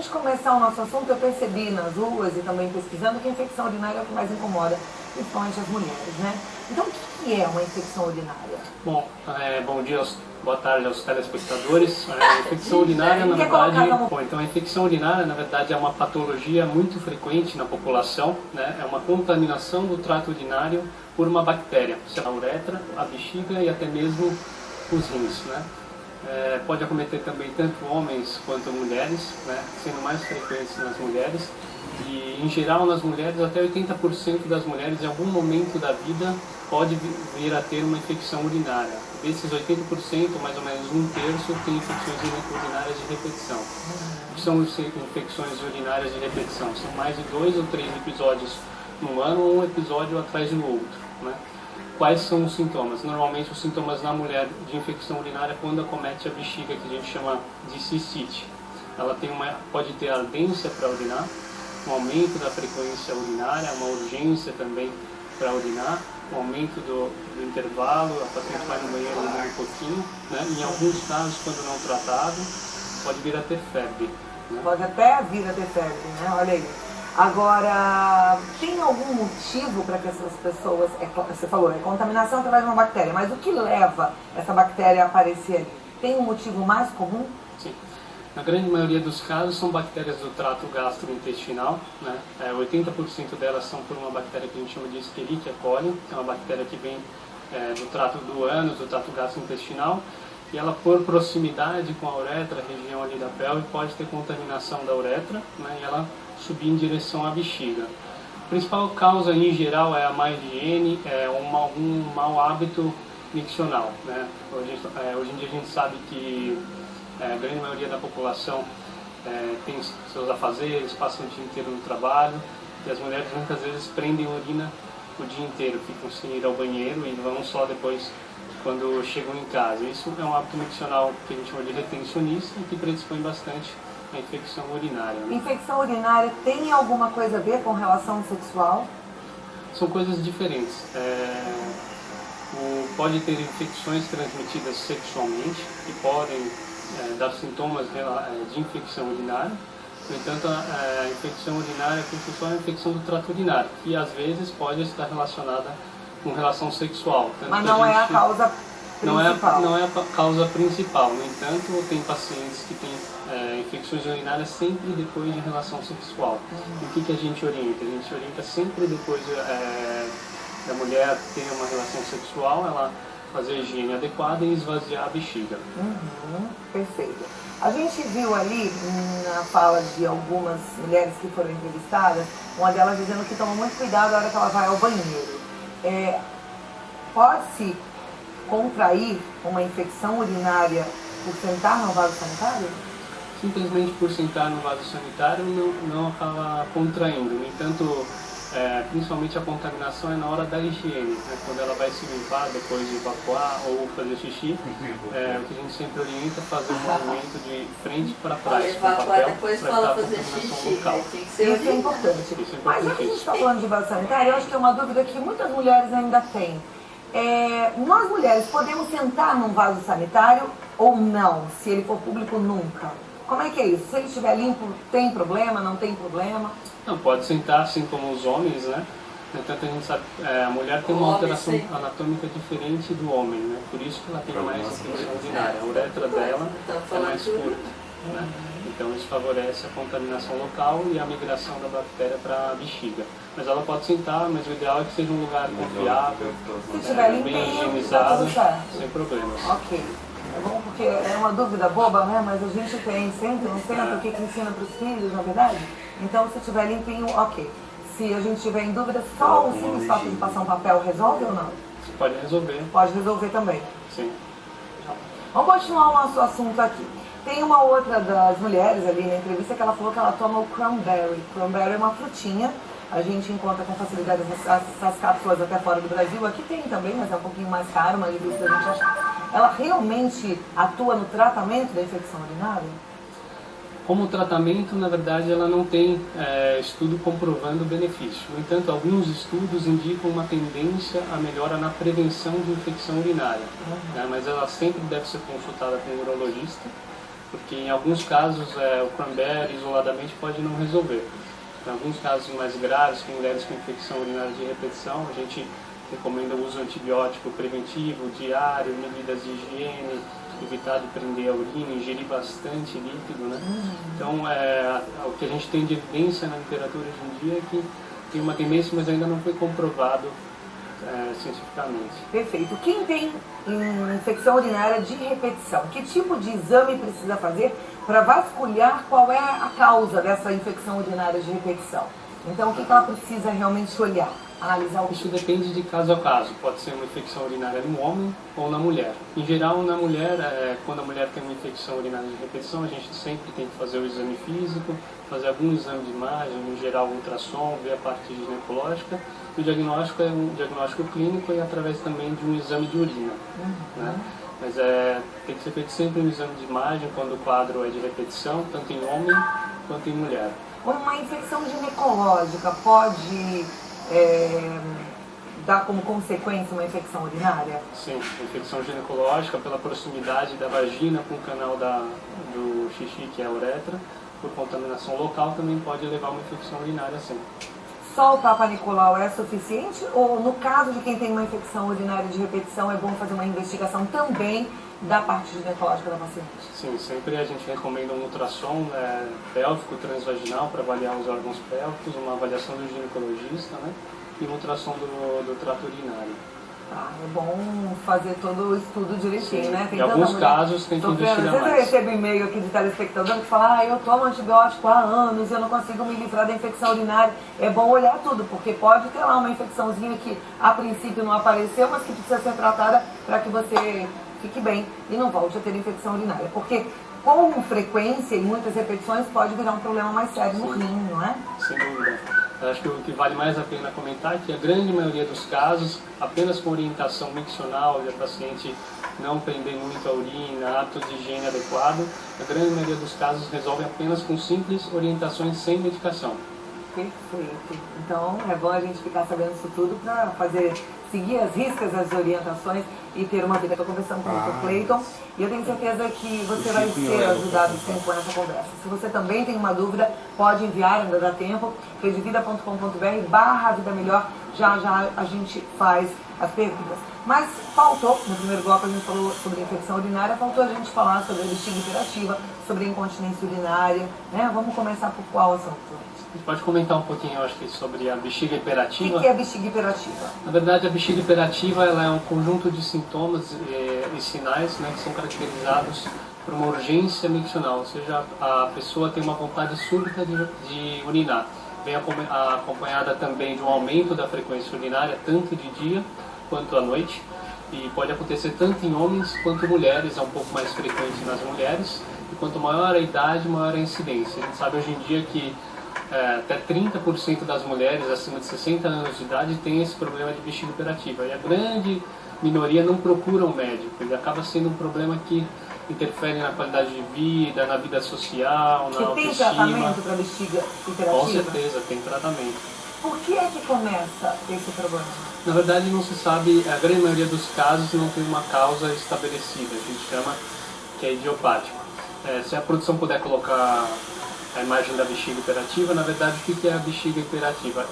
gente começar o nosso assunto, eu percebi nas ruas e também pesquisando que a infecção urinária é o que mais incomoda, principalmente as mulheres, né? Então, o que é uma infecção urinária? Bom, bom dia, boa tarde aos telespectadores. A infecção urinária, na verdade, então a infecção urinária, na verdade, é uma patologia muito frequente na população, né? É uma contaminação do trato urinário por uma bactéria, a uretra, a bexiga e até mesmo os rins, né? Pode acometer também tanto homens quanto mulheres, né? Sendo mais frequentes nas mulheres. E, em geral, nas mulheres, até 80% das mulheres, em algum momento da vida, pode vir a ter uma infecção urinária. Desses 80%, mais ou menos um terço, tem infecções urinárias de repetição. O que são infecções urinárias de repetição? São mais de 2 ou 3 episódios no ano ou um episódio atrás do outro, né? Quais são os sintomas? Normalmente os sintomas na mulher de infecção urinária é quando acomete a bexiga, que a gente chama de cistite. Ela pode ter ardência para urinar, um aumento da frequência urinária, uma urgência também para urinar, um aumento do intervalo, a paciente vai no banheiro um pouquinho, né? Em alguns casos, quando não tratado, pode vir a ter febre, né? Pode até vir a ter febre, né? Olha aí. Agora, tem algum motivo para que essas pessoas, você falou, é contaminação através de uma bactéria, mas o que leva essa bactéria a aparecer ali? Tem um motivo mais comum? Sim. Na grande maioria dos casos são bactérias do trato gastrointestinal, né? 80% delas são por uma bactéria que a gente chama de Escherichia coli, que é uma bactéria que vem do trato do ânus, do trato gastrointestinal, e ela, por proximidade com a uretra, a região ali da pelve, pode ter contaminação da uretra, né? E ela subir em direção à bexiga. A principal causa, em geral, é a má higiene, algum mau hábito miccional, né? Hoje em dia a gente sabe que a grande maioria da população tem seus afazeres, passam o dia inteiro no trabalho, e as mulheres muitas vezes prendem urina o dia inteiro, ficam sem ir ao banheiro e vão só depois quando chegam em casa. Isso é um hábito miccional que a gente chama de retencionista, que predispõe bastante a infecção urinária, né? Infecção urinária tem alguma coisa a ver com relação sexual? São coisas diferentes. Pode ter infecções transmitidas sexualmente, que podem dar sintomas de infecção urinária. No entanto, a infecção urinária por si só é a infecção do trato urinário, que às vezes pode estar relacionada com relação sexual. Mas não é a causa principal. Não é a causa principal. No entanto, tem pacientes que têm infecções urinárias sempre depois de relação sexual. O que a gente orienta? A gente orienta sempre depois da mulher ter uma relação sexual, ela fazer a higiene adequada e esvaziar a bexiga. Perfeito. A gente viu ali na fala de algumas mulheres que foram entrevistadas, uma delas dizendo que toma muito cuidado na hora que ela vai ao banheiro. Pode-se contrair uma infecção urinária por sentar no vaso sanitário? Simplesmente por sentar no vaso sanitário não acaba contraindo. No entanto, principalmente a contaminação é na hora da higiene, né? Quando ela vai se limpar depois de evacuar ou fazer xixi, o que a gente sempre orienta é fazer um movimento de frente para trás. Evacuar depois fala fazer xixi, né? Tem que ser Isso é importante. Mas já que a gente está falando de vaso sanitário, eu acho que é uma dúvida que muitas mulheres ainda têm. Nós mulheres podemos sentar num vaso sanitário ou não? Se ele for público, nunca. Como é que é isso? Se ele estiver limpo, tem problema, não tem problema? Não, pode sentar assim como os homens, né? No entanto, a gente sabe a mulher tem uma alteração anatômica diferente do homem, né? Por isso que ela tem mais infecção urinária. A uretra dela é mais curta, né? Então isso favorece a contaminação local e a migração da bactéria para a bexiga. Mas ela pode sentar, mas o ideal é que seja um lugar confiável, bem higienizado, sem problemas. Ok. É bom porque é uma dúvida boba, né? Mas a gente tem sempre, não senta o que ensina para os filhos, na verdade. Então, se estiver limpinho, ok. Se a gente tiver em dúvida, só o simples fato de passar um papel resolve ou não? Pode resolver. Pode resolver também. Sim. Vamos continuar o nosso assunto aqui. Tem uma outra das mulheres ali na entrevista que ela falou que ela toma o cranberry. Cranberry é uma frutinha. A gente encontra com facilidade essas cápsulas até fora do Brasil. Aqui tem também, mas é um pouquinho mais caro, mas é difícil da gente achar. Ela realmente atua no tratamento da infecção urinária? Como tratamento, na verdade, ela não tem estudo comprovando o benefício. No entanto, alguns estudos indicam uma tendência à melhora na prevenção de infecção urinária. Né? Mas ela sempre deve ser consultada com um urologista, porque em alguns casos o cranberry isoladamente pode não resolver. Em alguns casos mais graves, com mulheres com infecção urinária de repetição, a gente recomenda o uso antibiótico preventivo, diário, medidas de higiene, evitar de prender a urina, ingerir bastante líquido, né? Então, o que a gente tem de evidência na literatura hoje em dia é que tem uma tendência, mas ainda não foi comprovado cientificamente. Perfeito. Quem tem infecção urinária de repetição, que tipo de exame precisa fazer para vasculhar qual é a causa dessa infecção urinária de repetição? Então, o que ela precisa realmente olhar? Analisar Isso depende de caso a caso. Pode ser uma infecção urinária no homem ou na mulher. Em geral, na mulher, quando a mulher tem uma infecção urinária de repetição, a gente sempre tem que fazer o exame físico, fazer algum exame de imagem, em geral ultrassom, ver a parte ginecológica. O diagnóstico é um diagnóstico clínico e através também de um exame de urina. Né? Mas tem que ser feito sempre um exame de imagem quando o quadro é de repetição, tanto em homem quanto em mulher. Uma infecção ginecológica pode dar como consequência uma infecção urinária? Sim, infecção ginecológica pela proximidade da vagina com o canal do xixi, que é a uretra, por contaminação local, também pode levar a uma infecção urinária, sim. Só o Papa Nicolau é suficiente? Ou no caso de quem tem uma infecção urinária de repetição, é bom fazer uma investigação também da parte ginecológica da paciente? Sim, sempre a gente recomenda um ultrassom pélvico transvaginal para avaliar os órgãos pélvicos, uma avaliação do ginecologista, né? E um ultrassom do trato urinário. É bom fazer todo o estudo direitinho, sim. né? Tem em alguns casos tem que investigar mais. Às vezes eu recebo e-mail aqui de telespectador que fala: eu tomo antibiótico há anos e eu não consigo me livrar da infecção urinária. É bom olhar tudo, porque pode ter lá uma infecçãozinha que a princípio não apareceu, mas que precisa ser tratada para que você fique bem e não volte a ter infecção urinária. Porque com frequência e muitas repetições pode virar um problema mais sério no rim, não é? Sem dúvida. Eu acho que o que vale mais a pena comentar é que a grande maioria dos casos, apenas com orientação miccional e a paciente não prender muito a urina, hábitos de higiene adequado, a grande maioria dos casos resolve apenas com simples orientações sem medicação. Perfeito. Então é bom a gente ficar sabendo isso tudo para seguir as riscas, as orientações e ter uma vida. Estou conversando com o Dr. Clayton e eu tenho certeza que você vai ser ajudado sim com essa conversa. Se você também tem uma dúvida, pode enviar, ainda dá tempo, redvida.com.br/vida melhor. Já a gente faz as perguntas. Mas faltou, no primeiro bloco a gente falou sobre infecção urinária, faltou a gente falar sobre a bexiga hiperativa, sobre a incontinência urinária, né? Vamos começar por qual assunto? A gente pode comentar um pouquinho, eu acho que, sobre a bexiga hiperativa. O que é a bexiga hiperativa? Na verdade, a bexiga hiperativa ela é um conjunto de sintomas e sinais, né, que são caracterizados por uma urgência miccional, ou seja, a pessoa tem uma vontade súbita de urinar. Vem acompanhada também de um aumento da frequência urinária, tanto de dia quanto à noite, e pode acontecer tanto em homens quanto em mulheres, é um pouco mais frequente nas mulheres, e quanto maior a idade, maior a incidência. A gente sabe hoje em dia que até 30% das mulheres acima de 60 anos de idade têm esse problema de bexiga hiperativa, e a grande minoria não procura um médico, ele acaba sendo um problema que interfere na qualidade de vida, na vida social, na autoestima. Tem tratamento para bexiga hiperativa? Com certeza, tem tratamento. Por que é que começa esse problema? Na verdade, não se sabe, a grande maioria dos casos não tem uma causa estabelecida, a gente chama que é idiopático. Se a produção puder colocar a imagem da bexiga hiperativa, na verdade, o que é a bexiga hiperativa?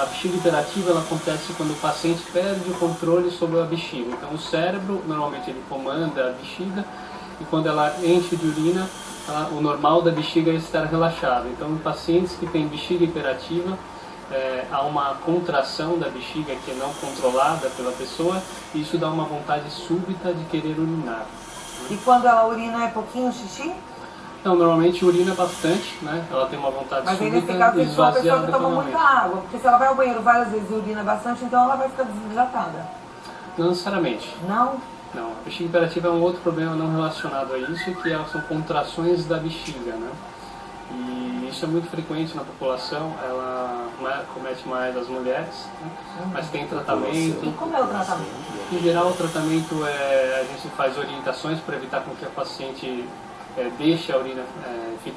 A bexiga hiperativa ela acontece quando o paciente perde o controle sobre a bexiga. Então, o cérebro, normalmente, ele comanda a bexiga, e quando ela enche de urina, o normal da bexiga é estar relaxado. Então, em pacientes que têm bexiga hiperativa, há uma contração da bexiga que é não controlada pela pessoa, e isso dá uma vontade súbita de querer urinar. E quando ela urina é pouquinho xixi? Não, normalmente urina bastante, né? Ela tem uma vontade mas súbita nesse caso, e se for a pessoa que toma depois muita água, porque se ela vai ao banheiro várias vezes e urina bastante, então ela vai ficar desidratada. Não necessariamente. Não? Não. A bexiga hiperativa é um outro problema não relacionado a isso, que são contrações da bexiga, né? E isso é muito frequente na população, ela comete mais as mulheres, né? Mas tem tratamento. E como é o tratamento? Em geral, o tratamento a gente faz orientações para evitar com que a paciente deixe a urina,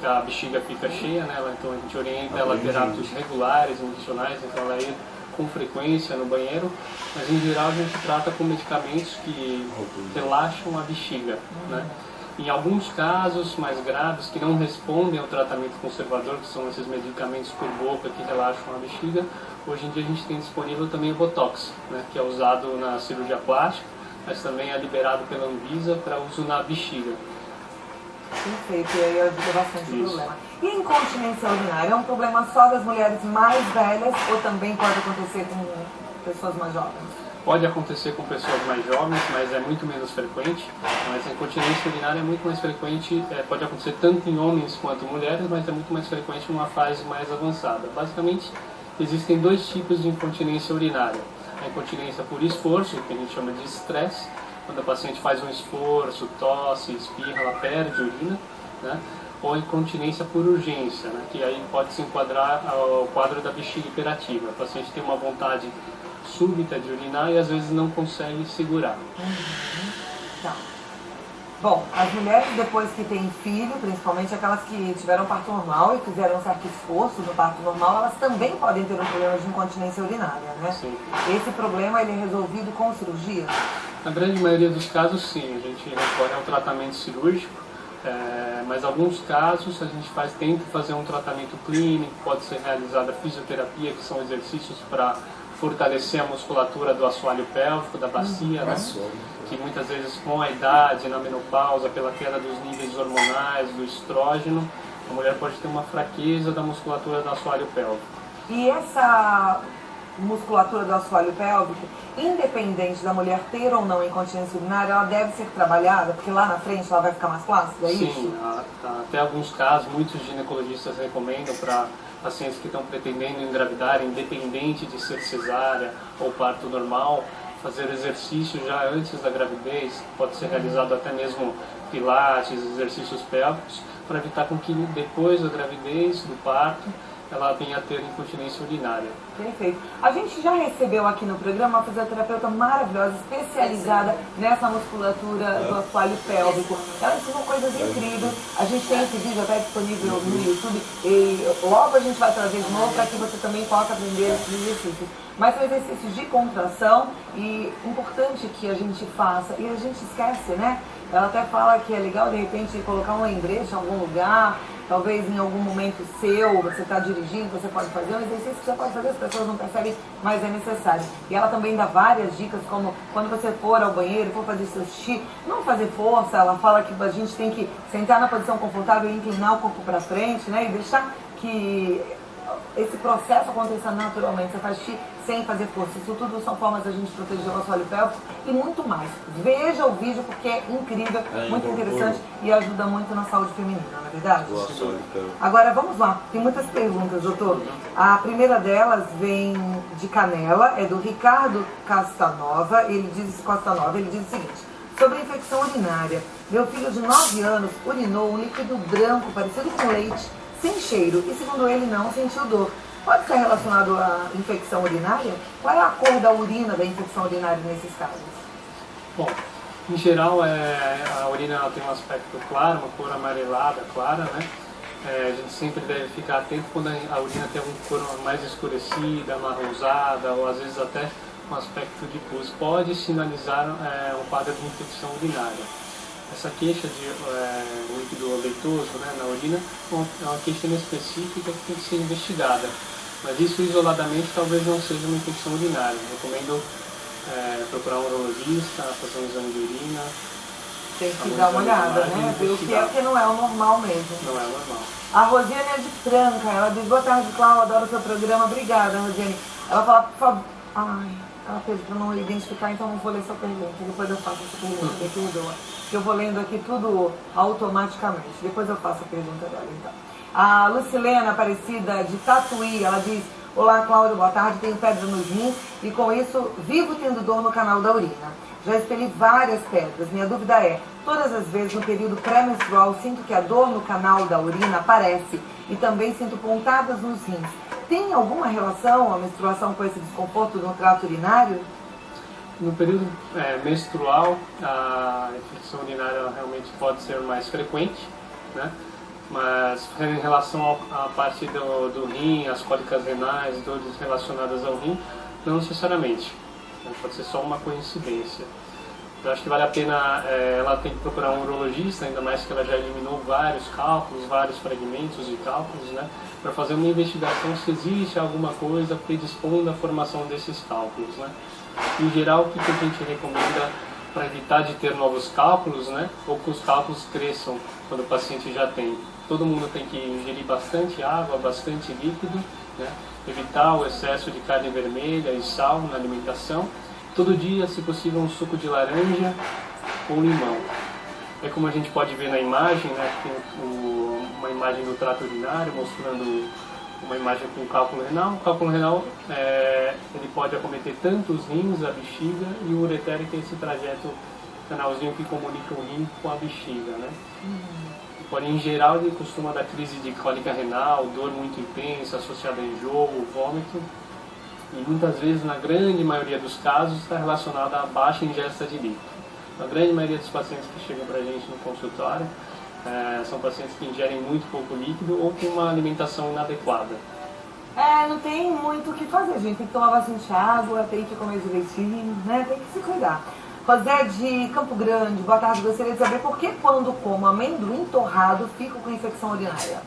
a bexiga fica cheia, né? Então a gente orienta ela a ter hábitos regulares, nutricionais, então ela ir com frequência no banheiro, mas em geral a gente trata com medicamentos que relaxam a bexiga, né? Em alguns casos mais graves, que não respondem ao tratamento conservador, que são esses medicamentos por boca que relaxam a bexiga, hoje em dia a gente tem disponível também o Botox, né, que é usado na cirurgia plástica, mas também é liberado pela Anvisa para uso na bexiga. Perfeito, e aí ajuda bastante o problema. E a incontinência urinária é um problema só das mulheres mais velhas ou também pode acontecer com pessoas mais jovens? Pode acontecer com pessoas mais jovens, mas é muito menos frequente. Mas a incontinência urinária é muito mais frequente, pode acontecer tanto em homens quanto em mulheres, mas é muito mais frequente numa fase mais avançada. Basicamente, existem dois tipos de incontinência urinária. A incontinência por esforço, que a gente chama de estresse, quando a paciente faz um esforço, tosse, espirra, ela perde urina, né? Ou incontinência por urgência, né? Que aí pode se enquadrar ao quadro da bexiga hiperativa. A paciente tem uma vontade súbita de urinar e às vezes não consegue segurar. Tá. Bom, as mulheres depois que têm filho, principalmente aquelas que tiveram parto normal e fizeram um certo esforço no parto normal, elas também podem ter um problema de incontinência urinária, né? Sim. Esse problema ele é resolvido com cirurgia? Na grande maioria dos casos, sim. A gente recorre ao tratamento cirúrgico, mas em alguns casos a gente tenta fazer um tratamento clínico, pode ser realizada fisioterapia, que são exercícios para fortalecer a musculatura do assoalho pélvico, da bacia, né? Que muitas vezes com a idade, na menopausa, pela queda dos níveis hormonais, do estrógeno, a mulher pode ter uma fraqueza da musculatura do assoalho pélvico. E essa musculatura do assoalho pélvico, independente da mulher ter ou não incontinência urinária, ela deve ser trabalhada, porque lá na frente ela vai ficar mais flácida, é isso? Sim, até alguns casos, muitos ginecologistas recomendam para pacientes que estão pretendendo engravidar, independente de ser cesárea ou parto normal, fazer exercício já antes da gravidez, pode ser realizado até mesmo pilates, exercícios pélvicos, para evitar com que depois da gravidez, do parto, ela venha a ter incontinência urinária. Perfeito. A gente já recebeu aqui no programa uma fisioterapeuta maravilhosa, especializada nessa musculatura do assoalho pélvico. Ela ensinou coisas incríveis. A gente tem esse vídeo até disponível no YouTube e logo a gente vai trazer de novo para que você também possa aprender esses exercícios. Mas são exercícios de contração e importante que a gente faça. E a gente esquece, né? Ela até fala que é legal, de repente, colocar um lembrete em algum lugar. Talvez em algum momento seu, você está dirigindo, você pode fazer um exercício que você pode fazer, as pessoas não percebem, mas é necessário. E ela também dá várias dicas, como quando você for ao banheiro, for fazer seu xixi, não fazer força. Ela fala que a gente tem que sentar na posição confortável e inclinar o corpo para frente, né? E deixar que esse processo aconteça naturalmente. Você faz xixi sem fazer força. Isso tudo são formas da gente proteger o assoalho pélvico e muito mais. Veja o vídeo porque é incrível, muito interessante e ajuda muito na saúde feminina, não é verdade? Agora vamos lá, tem muitas perguntas, doutor. A primeira delas vem de Canela, é do Ricardo Castanova. Ele diz o seguinte: sobre a infecção urinária, meu filho de 9 anos urinou um líquido branco parecido com leite, sem cheiro, e segundo ele não sentiu dor. Pode ser relacionado à infecção urinária? Qual é a cor da urina da infecção urinária nesses casos? Bom, em geral a urina tem um aspecto claro, uma cor amarelada, clara, né? A gente sempre deve ficar atento quando a urina tem uma cor mais escurecida, marronzada, ou às vezes até um aspecto de pus. Pode sinalizar um quadro de infecção urinária. Essa queixa de líquido leitoso, né, na urina é uma queixa inespecífica que tem que ser investigada. Mas isso isoladamente talvez não seja uma infecção urinária. Recomendo procurar um urologista, fazer um exame de urina. Tem que dar uma olhada, né? Ver o que é, porque não é o normal mesmo. Não é o normal. A Rosiane é de Franca, ela diz: boa tarde, Cláudia, adoro o seu programa. Obrigada, Rosiane. Ela fala, por favor. Ela pediu para não identificar, então não vou ler sua pergunta. Depois eu faço essa pergunta, me perdoa. Eu vou lendo aqui tudo automaticamente. Depois eu faço a pergunta dela, então. A Lucilena Aparecida, de Tatuí, ela diz: olá, Cláudia, boa tarde, tenho pedra nos rins e com isso vivo tendo dor no canal da urina. Já expeli várias pedras. Minha dúvida é, todas as vezes no período pré-menstrual sinto que a dor no canal da urina aparece e também sinto pontadas nos rins. Tem alguma relação a menstruação com esse desconforto no trato urinário? No período menstrual, a infecção urinária realmente pode ser mais frequente, né? Mas em relação à parte do rim, as cólicas renais, dores relacionadas ao rim, não necessariamente. Pode ser só uma coincidência. Eu acho que vale a pena, ela tem que procurar um urologista, ainda mais que ela já eliminou vários cálculos, vários fragmentos de cálculos, né, para fazer uma investigação se existe alguma coisa predispondo à formação desses cálculos, né. Em geral, o que a gente recomenda para evitar de ter novos cálculos, né, ou que os cálculos cresçam quando o paciente já tem? Todo mundo tem que ingerir bastante água, bastante líquido, né, evitar o excesso de carne vermelha e sal na alimentação. Todo dia, se possível, um suco de laranja ou limão. É como a gente pode ver na imagem, né, tem uma imagem do trato urinário mostrando uma imagem com cálculo renal. O cálculo renal ele pode acometer tanto os rins, a bexiga e o ureter, que é esse trajeto, canalzinho que comunica o rim com a bexiga, né? Porém, em geral, ele costuma dar crise de cólica renal, dor muito intensa, associada a enjoo, vômito. E muitas vezes, na grande maioria dos casos, está relacionada a baixa ingesta de líquido. A grande maioria dos pacientes que chegam para a gente no consultório são pacientes que ingerem muito pouco líquido ou com uma alimentação inadequada. Não tem muito o que fazer, gente. Tem que tomar bastante água, tem que comer direitinho, né? Tem que se cuidar. José de Campo Grande, boa tarde. Gostaria de saber por que quando como amendoim torrado fico com infecção urinária.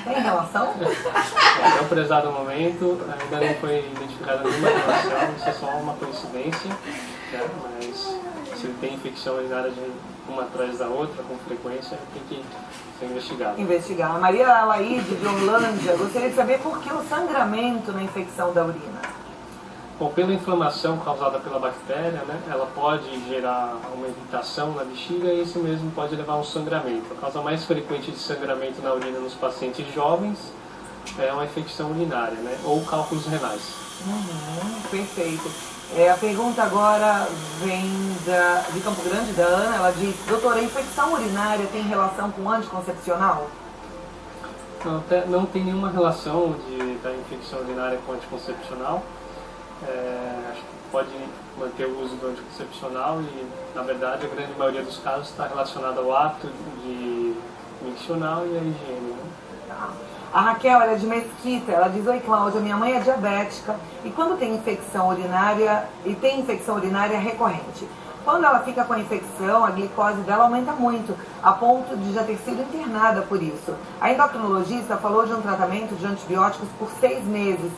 Tem relação? Até o prezado momento ainda não foi identificada nenhuma relação, isso é só uma coincidência, né? Mas se tem infecção urinária de uma atrás da outra com frequência, tem que ser investigado. Investigar. Maria Alaide de Orlândia, gostaria de saber por que o sangramento na infecção da urina. Bom, pela inflamação causada pela bactéria, né, ela pode gerar uma irritação na bexiga e isso mesmo pode levar a um sangramento. A causa mais frequente de sangramento na urina nos pacientes jovens é uma infecção urinária, né, ou cálculos renais. Perfeito. A pergunta agora vem de Campo Grande, da Ana. Ela diz: doutora, a infecção urinária tem relação com anticoncepcional? Não tem nenhuma relação da infecção urinária com anticoncepcional. Acho que pode manter o uso do anticoncepcional e, na verdade, a grande maioria dos casos está relacionada ao ato de miccional e à higiene, né? A Raquel, ela é de Mesquita, ela diz: oi Cláudia, minha mãe é diabética e quando tem infecção urinária, recorrente. Quando ela fica com a infecção, a glicose dela aumenta muito, a ponto de já ter sido internada por isso. A endocrinologista falou de um tratamento de antibióticos por 6 meses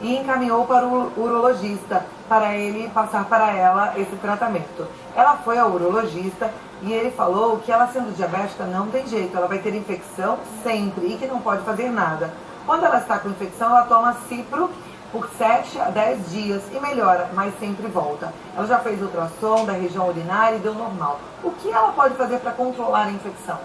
e encaminhou para o urologista para ele passar para ela esse tratamento. Ela foi ao urologista e ele falou que ela, sendo diabética, não tem jeito, ela vai ter infecção sempre e que não pode fazer nada. Quando ela está com infecção, ela toma Cipro por 7 a 10 dias e melhora, mas sempre volta. Ela já fez ultrassom da região urinária e deu normal. O que ela pode fazer para controlar a infecção?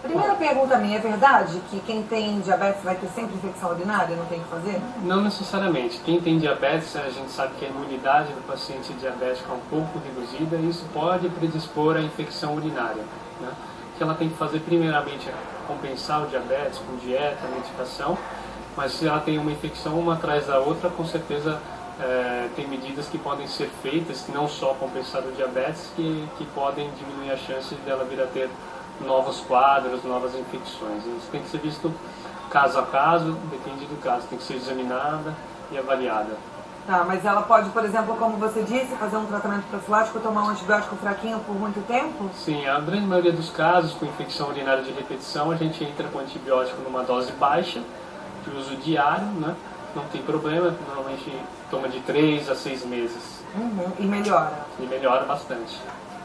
Primeira pergunta minha, é verdade que quem tem diabetes vai ter sempre infecção urinária, não tem que fazer? Não necessariamente. Quem tem diabetes, a gente sabe que a imunidade do paciente diabético é um pouco reduzida e isso pode predispor à infecção urinária, né? O que ela tem que fazer primeiramente é compensar o diabetes com dieta, medicação, mas se ela tem uma infecção uma atrás da outra, com certeza tem medidas que podem ser feitas, que não só compensar o diabetes, que podem diminuir a chance dela vir a ter novos quadros, novas infecções. Isso tem que ser visto caso a caso, depende do caso, tem que ser examinada e avaliada. Tá, mas ela pode, por exemplo, como você disse, fazer um tratamento profilático, tomar um antibiótico fraquinho por muito tempo? Sim, a grande maioria dos casos com infecção urinária de repetição, a gente entra com antibiótico numa dose baixa, de uso diário, né? Não tem problema, normalmente toma de 3 a 6 meses. E melhora? E melhora bastante.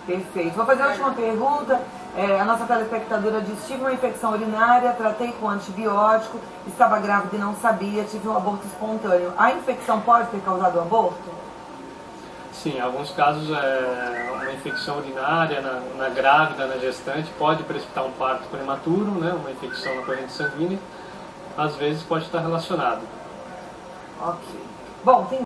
Perfeito. Vou fazer a última pergunta. A nossa telespectadora diz: tive uma infecção urinária, tratei com antibiótico, estava grávida e não sabia, tive um aborto espontâneo. A infecção pode ter causado o aborto? Sim, em alguns casos uma infecção urinária na grávida, na gestante, pode precipitar um parto prematuro, né? Uma infecção na corrente sanguínea, às vezes pode estar relacionado. Ok. Bom, tem